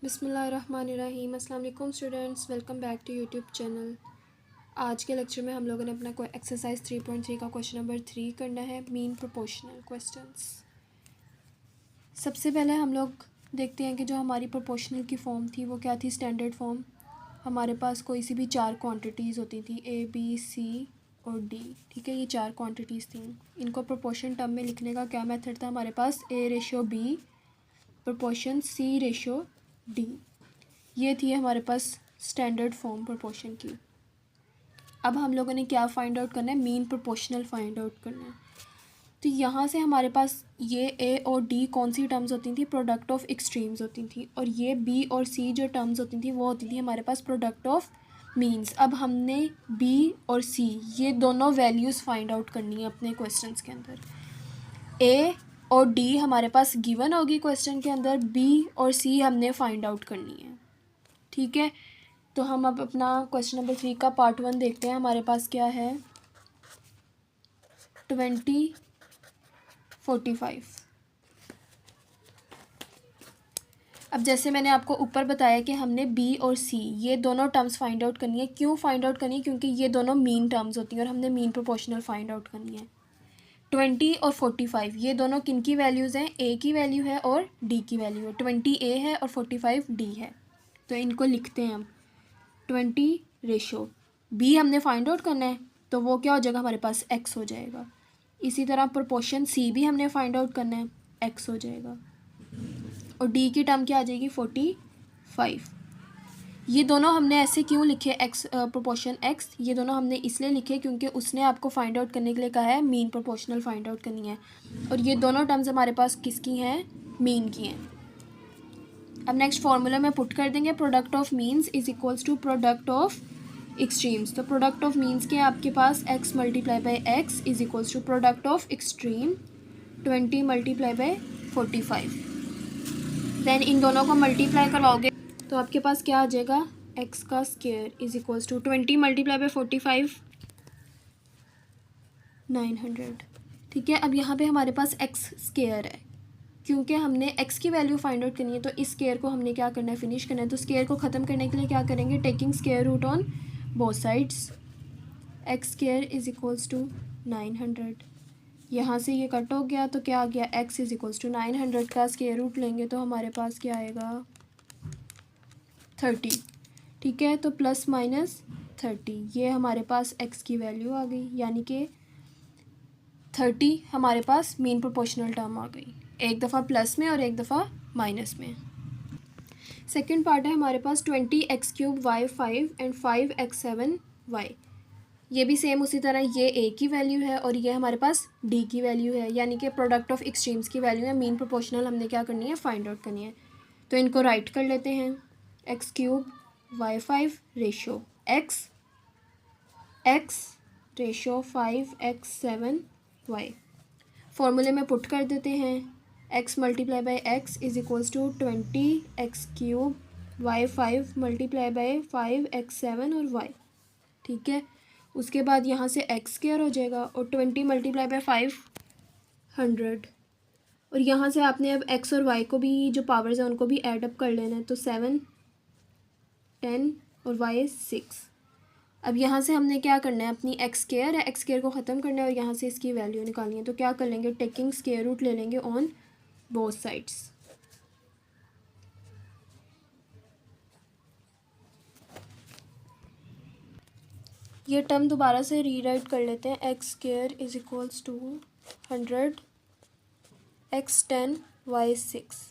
बिस्मिल्लाहिर्रहमानिर्रहीम। अस्सलाम वालेकुम students, welcome back to YouTube channel. आज के लेक्चर में हम लोगों ने अपना एक्सरसाइज 3.3 का क्वेश्चन नंबर 3 करना है, मीन प्रोपोर्शनल क्वेश्चंस। सबसे पहले हम लोग देखते हैं कि जो हमारी प्रोपोर्शनल की फॉर्म थी वो क्या थी, स्टैंडर्ड फॉर्म। हमारे पास कोई सी भी 4 क्वांटिटीज़ होती थी, A B C और D। ठीक है, ये 4 क्वांटिटीज़ थी। इनको प्रोपोर्शन टर्म में लिखने का क्या मेथड था हमारे पास, A/B प्रोपोर्शन C/D। ये थी हमारे पास स्टैंडर्ड फॉर्म प्रोपोर्शन की। अब हम लोगों ने क्या फाइंड आउट करना है, मीन प्रोपोर्शनल फाइंड आउट करना है। तो यहाँ से हमारे पास ये ए और डी कौन सी टर्म्स होती थी, प्रोडक्ट ऑफ एक्सट्रीम्स होती थी, और ये बी और सी जो टर्म्स होती थी वो होती थी हमारे पास प्रोडक्ट ऑफ मीन्स। अब हमने बी और सी ये दोनों वैल्यूज़ फाइंड आउट करनी है अपने क्वेश्चंस के अंदर। ए और डी हमारे पास गिवन होगी क्वेश्चन के अंदर, बी और सी हमने फाइंड आउट करनी है। ठीक है, तो हम अब अपना क्वेश्चन नंबर 3 का पार्ट 1 देखते हैं। हमारे पास क्या है, 20/45। अब जैसे मैंने आपको ऊपर बताया कि हमने बी और सी ये दोनों टर्म्स फाइंड आउट करनी है। क्यों फाइंड आउट करनी है, क्योंकि ये दोनों मीन टर्म्स होती हैं और हमने मीन प्रोपोर्शनल फाइंड आउट करनी है। 20 और 45 ये दोनों किन की वैल्यूज़ हैं, ए की वैल्यू है और डी की वैल्यू है। 20 ए है और 45 डी है, तो इनको लिखते हैं हम। 20 बी हमने फाइंड आउट करना है, तो वो क्या हो जाएगा हमारे पास, एक्स हो जाएगा। इसी तरह प्रोपोर्शन सी भी हमने फाइंड आउट करना है, एक्स हो जाएगा। और डी की टर्म क्या आ जाएगी, 45। ये दोनों हमने ऐसे क्यों लिखे, एक्स प्रोपोर्शन एक्स, ये दोनों हमने इसलिए लिखे क्योंकि उसने आपको फाइंड आउट करने के लिए कहा है मीन प्रोपोर्शनल फाइंड आउट करनी है, और ये दोनों टर्म्स हमारे पास किसकी हैं, मीन की हैं। अब नेक्स्ट फार्मूला में पुट कर देंगे, product of means is equals to product of extremes. तो प्रोडक्ट ऑफ मीन्स के आपके पास x multiply by x is equals to product of extreme 20 multiply by 45। Then इन दोनों को मल्टीप्लाई करवाओगे तो आपके पास क्या आ जाएगा, x का square is equals to 20 multiply by 45 900। ठीक है, अब यहाँ पे हमारे पास x स्क्वायर है, क्योंकि हमने x की वैल्यू फाइंड आउट करनी है, तो इस स्क्वायर को हमने क्या करना है, फिनिश करना है। तो स्क्वायर को ख़त्म करने के लिए क्या करेंगे, taking square root on both sides, x square is equals to 900। यहाँ से ये कट हो गया तो क्या आ गया, x इज इक्वल्स टू 900 का स्क्वायर रूट लेंगे तो हमारे पास क्या आएगा, 30। ठीक है, तो प्लस माइनस 30 ये हमारे पास x की वैल्यू आ गई, यानी कि 30 हमारे पास मीन प्रोपोर्शनल टर्म आ गई, एक दफ़ा प्लस में और एक दफ़ा माइनस में। सेकंड पार्ट है हमारे पास 20x³ y5 and 5x7 y। ये भी सेम उसी तरह, ये a की वैल्यू है और ये हमारे पास d की वैल्यू है, यानी कि प्रोडक्ट ऑफ एक्सट्रीम्स की वैल्यू है। मीन प्रोपोर्शनल हमने क्या करनी है, फाइंड आउट करनी है। तो इनको राइट कर लेते हैं, x³ y5 ratio x ratio 5x7 y। फॉर्मूले में पुट कर देते हैं, x multiply by x is equals to 20x³ y5 multiply by 5x7 और y। ठीक है, उसके बाद यहाँ से x स्क्वायर हो जाएगा और 20 मल्टीप्लाई बाई 500, और यहाँ से आपने अब x और y को भी जो पावर्स हैं उनको भी ऐड अप कर लेना है। तो 7 10 और y 6। अब यहाँ से हमने क्या करना है, अपनी x स्क्वायर है, x स्क्वायर को ख़त्म करना है और यहाँ से इसकी वैल्यू निकालनी है। तो क्या कर लेंगे, टेकिंग स्क्वायर रूट ले लेंगे ऑन बोथ साइड्स। ये टर्म दोबारा से रीराइट कर लेते हैं, x square is equals to 100 x 10 y 6।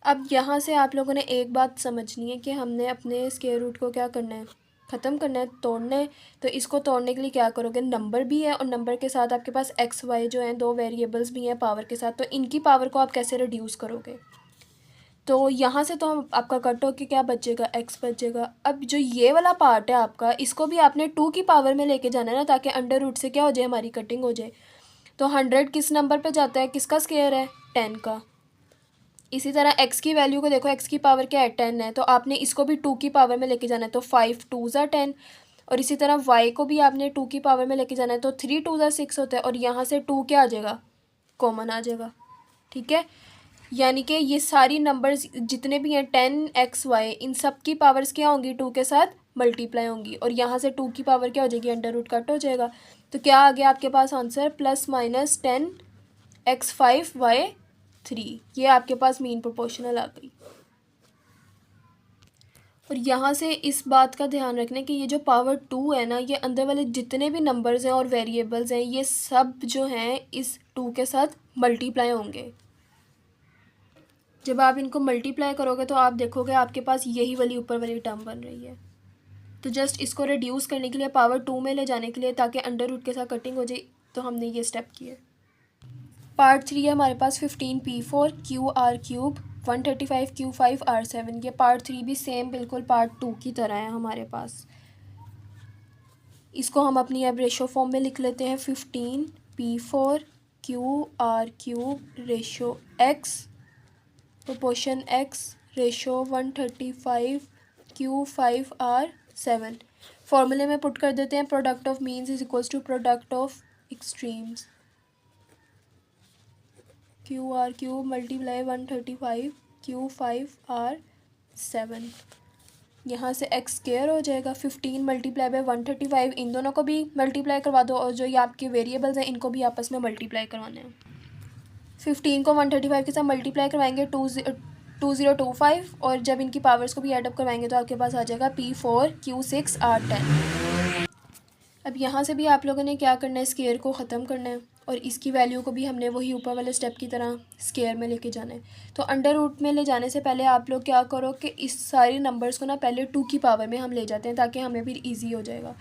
अब यहाँ से आप लोगों ने एक बात समझनी है कि हमने अपने स्क्वायर रूट को क्या करना है, ख़त्म करना है, तोड़ना है। तो इसको तोड़ने के लिए क्या करोगे, नंबर भी है और नंबर के साथ आपके पास एक्स वाई जो हैं, दो वेरिएबल्स भी हैं पावर के साथ, तो इनकी पावर को आप कैसे रिड्यूस करोगे। तो यहाँ से तो हम आपका कट हो के क्या बचेगा, x बचेगा। अब जो ये वाला पार्ट है आपका, इसको भी आपने 2 की पावर में लेके जाना है ना, ताकि अंडर रूट से क्या हो जाए, हमारी कटिंग हो जाए। तो 100 किस नंबर पे जाता है, किसका स्क्वायर है, 10 का। इसी तरह x की वैल्यू को देखो, x की पावर क्या है, 10 है, तो आपने इसको भी 2 की पावर में लेके जाना है, तो 5 2 ज़ा 10। और इसी तरह y को भी आपने 2 की पावर में लेके जाना है, तो 3 2 ज़ा 6 होता है, और यहाँ से 2 क्या आ जाएगा, कॉमन आ जाएगा। ठीक है, यानी कि ये सारी नंबर्स जितने भी हैं 10xy इन सब की पावर्स क्या होंगी 2 के साथ मल्टीप्लाई होंगी, और यहाँ से 2 की पावर क्या हो जाएगी, अंडर रूट कट हो जाएगा। तो क्या आ गया आपके पास आंसर, +-10x5y3। ये आपके पास मीन प्रोपोर्शनल आ गई। और यहाँ से इस बात का ध्यान रखना कि ये जो पावर 2 है ना, ये अंदर वाले जितने भी नंबर्स हैं और वेरिएबल्स हैं ये सब जो हैं इस 2 के साथ मल्टीप्लाई होंगे। जब आप इनको मल्टीप्लाई करोगे तो आप देखोगे आपके पास यही वाली ऊपर वाली टर्म बन रही है। तो जस्ट इसको रिड्यूस करने के लिए, पावर 2 में ले जाने के लिए, ताकि अंडर रूट के साथ कटिंग हो जाए, तो हमने ये स्टेप किए। पार्ट 3 है हमारे पास 15p4 QR³ 135Q5R7। ये पार्ट 3 भी सेम बिल्कुल पार्ट 2 की तरह है हमारे पास। इसको हम अपनी अब रेशो फॉर्म में लिख लेते हैं। 15p4 QR³ ratio x proportion x ratio 135Q5R7। फॉर्मूले में पुट कर देते हैं। Product of means is equals to product of extremes. QR³ multiply 135Q5R7। यहाँ से x स्क्वायर हो जाएगा। 15 मल्टीप्लाई बाय 135, इन दोनों को भी मल्टीप्लाई करवा दो, और जो ये आपके वेरिएबल्स हैं इनको भी आपस में मल्टीप्लाई करवाने हैं। 15 को 135 के साथ मल्टीप्लाई करवाएंगे 2025, और जब इनकी पावर्स को भी एडअप करवाएंगे तो आपके पास आ जाएगा P4Q6R10। अब यहाँ से भी आप लोगों ने क्या करना है, स्क्वायर को ख़त्म करना है, और इसकी वैल्यू को भी हमने वही ऊपर वाले स्टेप की तरह स्क्वायर में लेके जाना है। तो अंडर रूट में ले जाने से पहले आप लोग क्या करो कि इस सारी नंबर्स को ना पहले 2 की पावर में हम ले जाते हैं, ताकि हमें फिर ईजी हो जाएगा।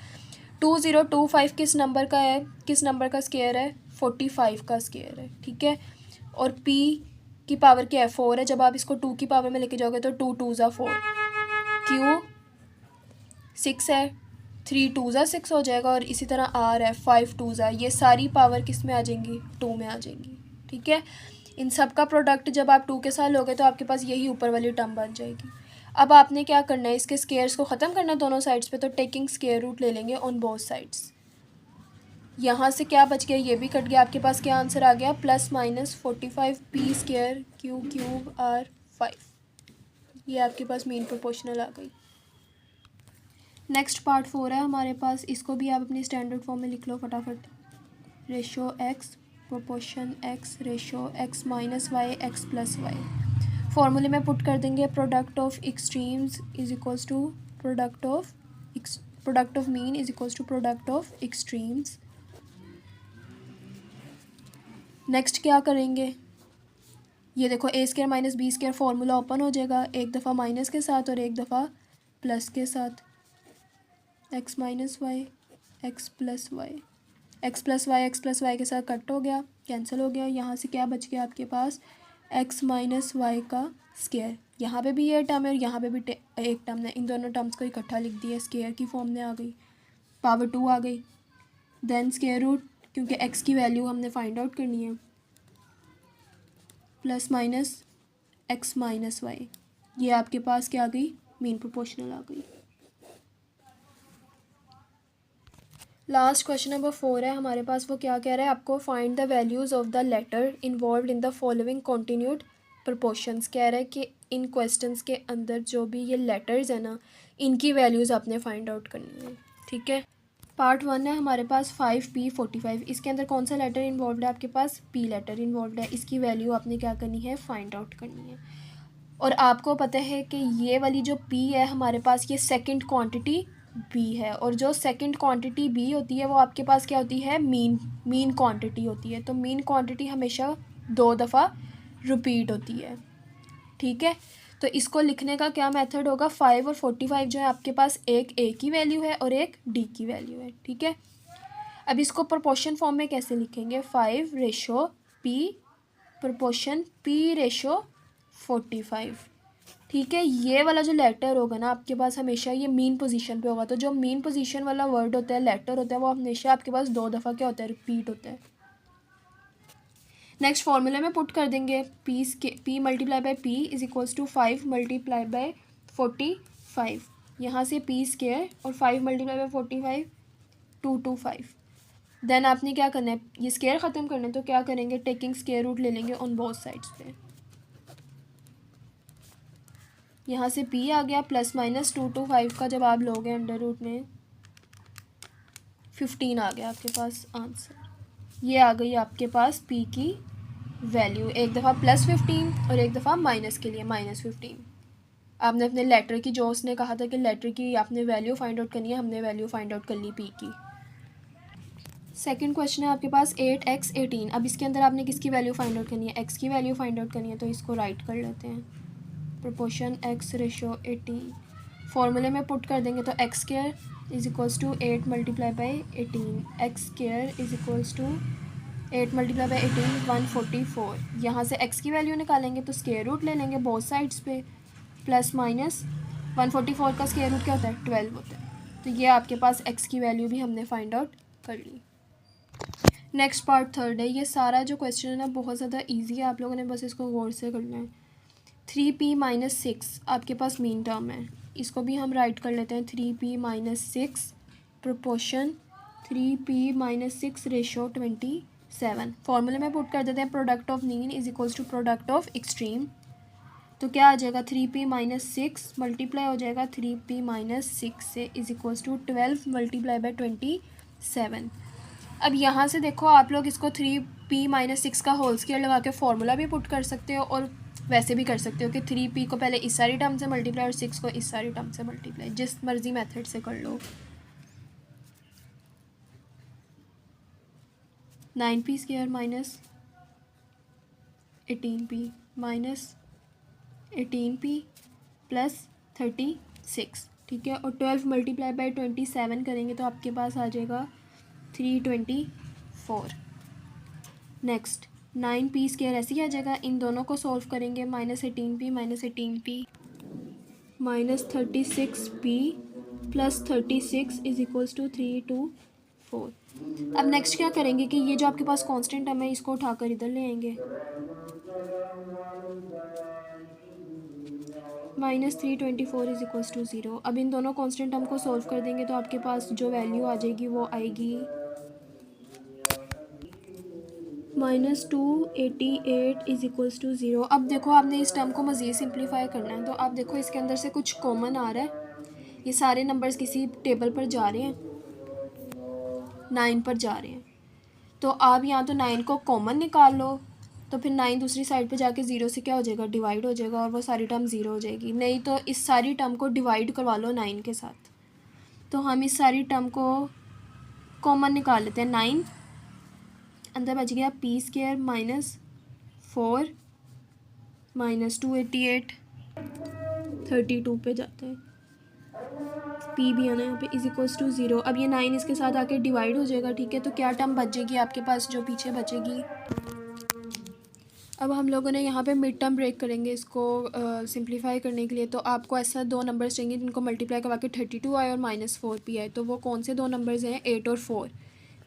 2025 किस नंबर का है, किस नंबर का स्क्वायर है, 45 का स्क्वायर है, ठीक है। और p की पावर क्या है, 4 है। जब आप इसको 2 की पावर में लेके जाओगे तो 2 2 ज़ा 4, q 6 है, 3 2 ज़ा 6 हो जाएगा, और इसी तरह r है 5 2 ज़ा। ये सारी पावर किस में आ जाएंगी, 2 में आ जाएंगी, ठीक है। इन सब का प्रोडक्ट जब आप 2 के साथ लोगे तो आपके पास यही ऊपर वाली टर्म बन जाएगी। अब आपने क्या करना है, इसके स्क्वायर्स को ख़त्म करना है दोनों साइड्स पे, तो टेकिंग स्क्वायर रूट ले लेंगे ऑन बोथ साइड्स। यहाँ से क्या बच गया, ये भी कट गया। आपके पास क्या आंसर आ गया, +-45p²Q³ R5। ये आपके पास मीन प्रोपोर्शनल आ गई। नेक्स्ट पार्ट 4 है हमारे पास। इसको भी आप अपनी स्टैंडर्ड फॉर्म में लिख लो फटाफट। Ratio x proportion x ratio x minus y x plus y. फॉर्मूले में पुट कर देंगे product of extremes is equals to product of mean is equals to product of extremes. Next क्या करेंगे, ये देखो a² minus b² formula open हो जाएगा, एक दफ़ा माइनस के साथ और एक दफ़ा प्लस के साथ। x minus y x plus y, x plus y के साथ कट हो गया, कैंसिल हो गया। यहाँ से क्या बच गया आपके पास, x माइनस वाई का स्क्वायर। यहाँ पे भी ये टर्म है और यहाँ पे भी एक टर्म है, इन दोनों टर्म्स को इकट्ठा लिख दिया, स्क्वायर की फॉर्म में आ गई, पावर 2 आ गई। देन स्क्वायर रूट, क्योंकि x की वैल्यू हमने फाइंड आउट करनी है, plus minus x minus y. ये आपके पास क्या आ गई, मीन प्रोपोर्शनल आ गई। लास्ट क्वेश्चन नंबर 4 है हमारे पास। वो क्या कह रहा है, आपको find the values of the letter involve in the following continued proportions. कह रहा है कि इन क्वेश्चंस के अंदर जो भी ये लेटर्स है ना, इनकी वैल्यूज़ आपने फाइंड आउट करनी है, ठीक है। पार्ट 1 है हमारे पास 5p45। इसके अंदर कौन सा लेटर इन्वॉल्व है, आपके पास p लेटर इन्वॉल्व है। इसकी वैल्यू आपने क्या करनी है, फाइंड आउट करनी है। और आपको पता है कि ये वाली जो p है हमारे पास, ये सेकंड क्वांटिटी b है, और जो सेकंड क्वांटिटी b होती है वो आपके पास क्या होती है, मीन क्वांटिटी होती है। तो मीन क्वांटिटी हमेशा 2 दफ़ा रिपीट होती है, ठीक है। तो इसको लिखने का क्या मेथड होगा, 5 और 45 जो है आपके पास, एक a की वैल्यू है और एक d की वैल्यू है, ठीक है। अब इसको प्रोपोर्शन फॉर्म में कैसे लिखेंगे, 5 ratio p proportion p ratio 45, ठीक है। ये वाला जो लेटर होगा ना आपके पास हमेशा ये मीन पोजीशन पे होगा। तो जो मीन पोजीशन वाला वर्ड होता है, लेटर होता है, वो हमेशा आपके पास 2 दफ़ा क्या होता है, रिपीट होता है। नेक्स्ट फार्मूले में पुट कर देंगे p multiply by p is equals to 5 multiply by 45। यहाँ से p² और 5 मल्टीप्लाई बाय 45 225। देन आपने क्या करना है, ये स्क्वायर ख़त्म करना है, तो क्या करेंगे, टेकिंग स्क्वायर रूट ले लेंगे ऑन बोथ साइड्स पे। यहाँ से p आ गया प्लस माइनस 2 to 5 का जब आप लोगे अंडर रूट में 15 आ गया आपके पास आंसर। ये आ गई आपके पास p की वैल्यू, एक दफ़ा +15 और एक दफ़ा माइनस के लिए -15। आपने अपने लेटर की, जो उसने कहा था कि लेटर की आपने वैल्यू फाइंड आउट करनी है, हमने वैल्यू फाइंड आउट कर ली p की। सेकंड क्वेश्चन है आपके पास 8x 18। अब इसके अंदर आपने किसकी वैल्यू फाइंड आउट करनी है, x की वैल्यू फाइंड आउट करनी है। तो इसको राइट कर लेते हैं, प्रोपोर्शन x रेशो 18 फॉर्मूले में पुट कर देंगे तो x square is equals to 8 multiply by 18, x square is equals to 8 multiply by 18 144। यहाँ से x की वैल्यू निकालेंगे तो स्क्वायर रूट ले लेंगे बोथ साइड्स पे, प्लस माइनस 144 का स्क्वायर रूट क्या होता है 12 होता है। तो ये आपके पास x की वैल्यू भी हमने फाइंड आउट कर ली। नेक्स्ट पार्ट थर्ड है। ये सारा जो क्वेश्चन है ना बहुत ज़्यादा इजी है, आप लोगों ने बस इसको गौर से करना है। 3p-6 आपके पास मीन टर्म है, इसको भी हम राइट कर लेते हैं 3p-6 प्रोपोर्शन 3p-6 रेशो 27। फॉर्मूले में पुट कर देते हैं product of mean is equals to product of extreme. तो क्या आ जाएगा 3p-6 मल्टीप्लाई हो जाएगा 3p-6 से is equals to 12 multiply by 27। अब यहाँ से देखो आप लोग इसको 3p-6 का होल स्क्वायर लगा के फॉर्मूला भी पुट कर सकते हो और वैसे भी कर सकते हो कि 3p को पहले इस सारी टर्म से मल्टीप्लाई और 6 को इस सारी टर्म से मल्टीप्लाई, जिस मर्जी मेथड से कर लो। 9p square minus 18p minus 18p plus 36, ठीक है। और 12 मल्टीप्लाई बाई 27 करेंगे तो आपके पास आ जाएगा 324। नेक्स्ट 9p स्क्वायर ऐसे ही आ जाएगा, इन दोनों को सॉल्व करेंगे -18p minus 36p plus 36 is equals to 324। अब नेक्स्ट क्या करेंगे कि ये जो आपके पास कांस्टेंट टर्म है इसको उठाकर इधर ले आएंगे, -324 इज इक्वल्स टू 0। अब इन दोनों कांस्टेंट टर्म को सॉल्व कर देंगे तो आपके पास जो वैल्यू आ जाएगी वो आएगी -288 इज इक्वल्स टू 0। अब देखो आपने इस टर्म को मज़ीद सिंप्लीफाई करना है, तो आप देखो इसके अंदर से कुछ कॉमन आ रहा है। ये सारे नंबर्स किसी टेबल पर जा रहे हैं, 9 पर जा रहे हैं। तो आप यहाँ तो 9 को कॉमन निकाल लो, तो फिर 9 दूसरी साइड पे जाके 0 से क्या हो जाएगा डिवाइड हो जाएगा और वो सारी टर्म 0 हो जाएगी। नहीं तो इस सारी टर्म को डिवाइड करवा लो 9 के साथ। तो हम इस सारी टर्म को कॉमन निकाल लेते हैं। 9 अंदर बच गया p स्क्वायर -4 -288 32 पे जाता है, p भी आना है यहाँ पे इज इक्वल्स टू 0। अब ये 9 इसके साथ आके डिवाइड हो जाएगा, ठीक है। तो क्या टर्म बचेगी आपके पास जो पीछे बचेगी। अब हम लोगों ने यहाँ पे मिड टर्म ब्रेक करेंगे इसको सिंप्लीफाई करने के लिए। तो आपको ऐसा दो नंबर्स चाहिए जिनको मल्टीप्लाई करवा के 32 आए और -4p आए। तो वो कौन से दो नंबर्स हैं, 8 और 4।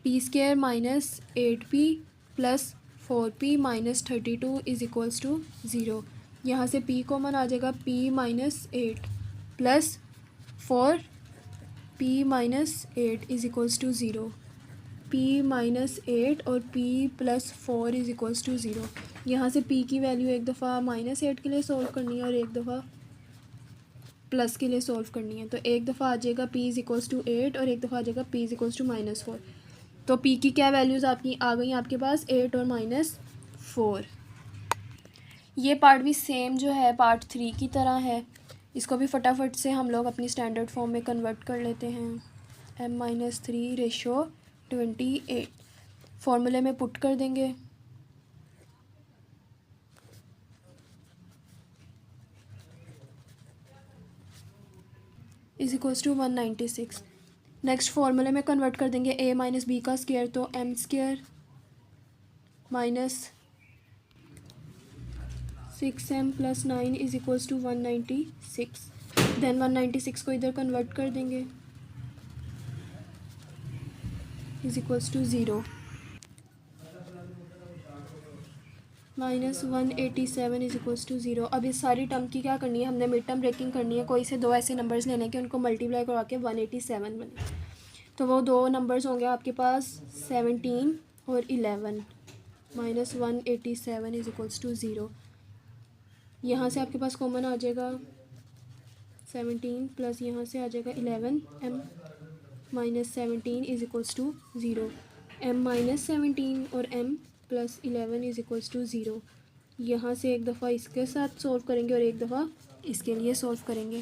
p square -8p plus 4p -32 is equals to 0। यहाँ से p कॉमन आ जाएगा, p -8 plus 4p -8 is equals to 0। p -8 और p plus 4 is equals to 0। यहाँ से p की वैल्यू एक दफ़ा -8 के लिए सॉल्व करनी है और एक दफ़ा प्लस के लिए सॉल्व करनी है। तो एक दफ़ा आ जाएगा p इज़ इक्वल्स टू 8 और एक दफ़ा आ जाएगा p इज़ इक्वल्स टू -4। तो p की क्या वैल्यूज़ आपकी आ गई आपके पास 8 और -4। ये पार्ट भी सेम जो है पार्ट 3 की तरह है, इसको भी फटाफट से हम लोग अपनी स्टैंडर्ड फॉर्म में कन्वर्ट कर लेते हैं। m-3 रेशो 28 फॉर्मूले में पुट कर देंगे, इज इक्वल्स टू 196। नेक्स्ट फॉर्मूले में कन्वर्ट कर देंगे a माइनस बी का स्क्वायर, तो m square minus 6m plus 9 is equals to 196। Then 196 को इधर कन्वर्ट कर देंगे, is equals to 0 -187 is equals to 0। अब इस सारी टर्म की क्या करनी है, हमने मिड टर्म ब्रेकिंग करनी है। कोई से दो ऐसे नंबर्स लेने के उनको मल्टीप्लाई करवा के 187 बने। तो वो दो नंबर्स होंगे आपके पास 17 और 11 -187 इज इक्वल्स टू 0। यहाँ से आपके पास कॉमन आ जाएगा 17 प्लस यहाँ से आ जाएगा 11 m minus 17 is equals to 0। m minus 17 और m plus 11 is equals to 0। यहाँ से एक दफ़ा इसके साथ सॉल्व करेंगे और एक दफ़ा इसके लिए सॉल्व करेंगे।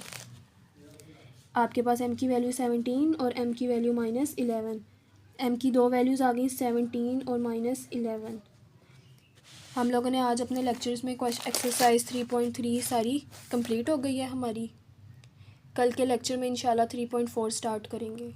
आपके पास m की वैल्यू 17 और m की वैल्यू माइनस 11। m की दो वैल्यूज़ आ गई 17 और माइनस 11। हम लोगों ने आज अपने लेक्चर्स में एक्सरसाइज 3.3 सारी कंप्लीट हो गई है हमारी। कल के लेक्चर में इंशाल्लाह 3.4 स्टार्ट करेंगे।